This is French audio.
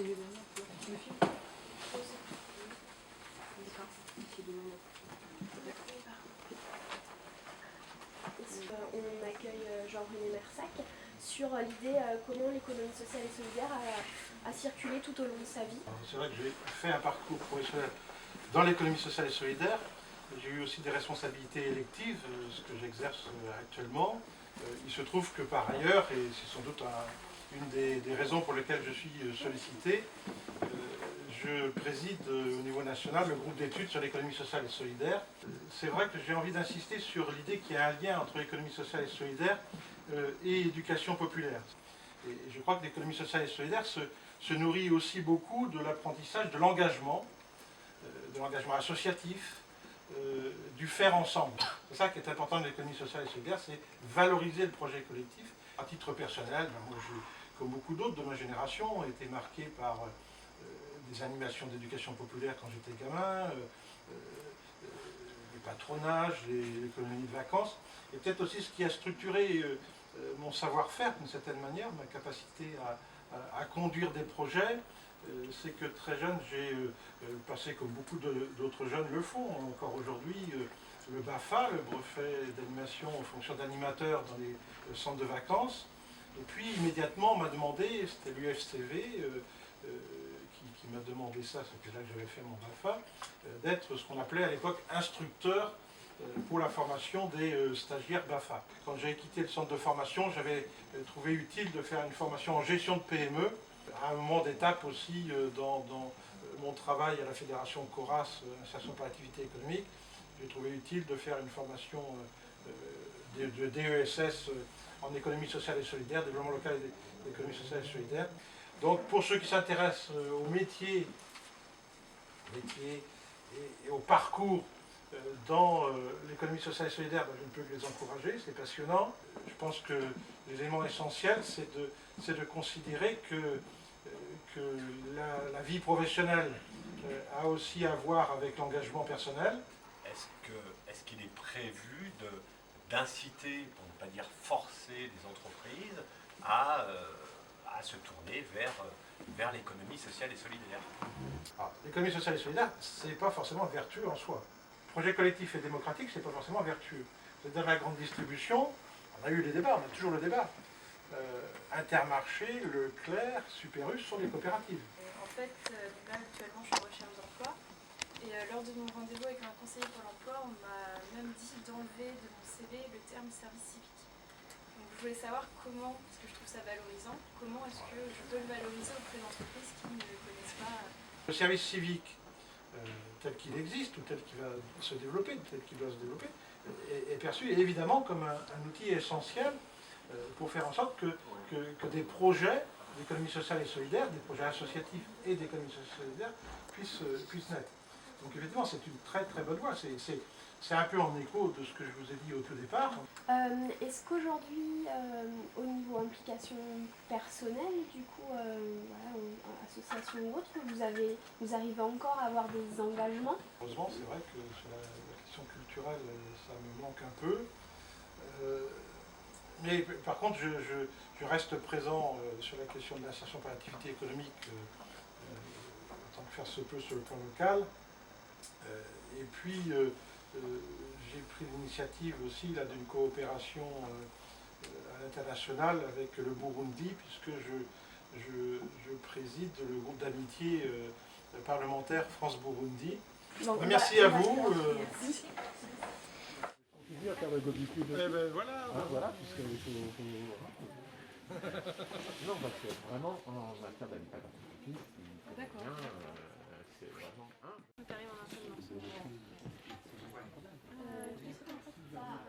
On accueille Jean-René Mersac sur l'idée comment l'économie sociale et solidaire a circulé tout au long de sa vie. C'est vrai que j'ai fait un parcours professionnel dans l'économie sociale et solidaire. J'ai eu aussi des responsabilités électives, ce que j'exerce actuellement. Il se trouve que par ailleurs, et c'est sans doute une des raisons pour lesquelles je suis sollicité, je préside au niveau national le groupe d'études sur l'économie sociale et solidaire. C'est vrai que j'ai envie d'insister sur l'idée qu'il y a un lien entre économie sociale et solidaire et éducation populaire. Et je crois que l'économie sociale et solidaire se nourrit aussi beaucoup de l'apprentissage de l'engagement associatif, du faire ensemble. C'est ça qui est important de l'économie sociale et solidaire, c'est valoriser le projet collectif. À titre personnel, moi, comme beaucoup d'autres de ma génération, été marqué par des animations d'éducation populaire quand j'étais gamin, les patronages, les colonies de vacances, et peut-être aussi ce qui a structuré mon savoir-faire d'une certaine manière, ma capacité à conduire des projets, c'est que très jeune, j'ai passé, comme beaucoup d'autres jeunes le font encore aujourd'hui, le BAFA, le brevet d'animation en fonction d'animateur dans les centres de vacances. Et puis immédiatement, on m'a demandé, c'était l'UFCV qui m'a demandé ça, c'était là que j'avais fait mon BAFA, d'être ce qu'on appelait à l'époque instructeur pour la formation des stagiaires BAFA. Quand j'ai quitté le centre de formation, j'avais trouvé utile de faire une formation en gestion de PME, à un moment d'étape aussi dans mon travail à la Fédération CORAS, Association par l'activité économique. J'ai trouvé utile de faire une formation de DESS en économie sociale et solidaire, développement local et économie sociale et solidaire. Donc pour ceux qui s'intéressent au métier et au parcours dans l'économie sociale et solidaire, je ne peux que les encourager, c'est passionnant. Je pense que l'élément essentiel, c'est de considérer que la vie professionnelle a aussi à voir avec l'engagement personnel. Est-ce qu'il est prévu d'inciter, pour ne pas dire forcer les entreprises à se tourner vers l'économie sociale et solidaire? L'économie sociale et solidaire, ce n'est pas forcément vertueux en soi. Le projet collectif et démocratique, ce n'est pas forcément vertueux. Dans la grande distribution, on a eu les débats, on a toujours le débat. Intermarché, Leclerc, Super U sont des coopératives. En fait, là actuellement je suis en recherche d'emploi et lors de mon rendez-vous avec un conseiller pour l'emploi, on m'a même dit d'enlever de mon CV le terme service civique. Donc je voulais savoir comment, parce que je trouve ça valorisant, comment est-ce que je peux le valoriser auprès d'entreprises qui ne le connaissent pas. Le service civique, tel qu'il existe ou tel qu'il va se développer, tel qu'il doit se développer, est perçu évidemment comme un outil essentiel pour faire en sorte que des projets d'économie sociale et solidaire, des projets associatifs et d'économie sociale et solidaire puissent naître. Donc effectivement, c'est une très très bonne voie. C'est un peu en écho de ce que je vous ai dit au tout départ. Est-ce qu'aujourd'hui, au niveau implication personnelle, du coup, voilà, association ou autre, vous arrivez encore à avoir des engagements? Heureusement, c'est vrai que sur la question culturelle, ça me manque un peu. Mais par contre, je reste présent sur la question de l'insertion par l'activité économique en tant que faire se peut sur le plan local. Et puis, j'ai pris l'initiative aussi d'une coopération à l'international avec le Burundi, puisque je préside le groupe d'amitié parlementaire France-Burundi. Bon, merci à vous. Merci. À faire de Gobipub. Eh ben voilà. Voilà, puisqu'il faut... Non, parce que vraiment, en matière d'habitat participatif, c'est vraiment un... Tu arrives en enchaînement. Je sais pas.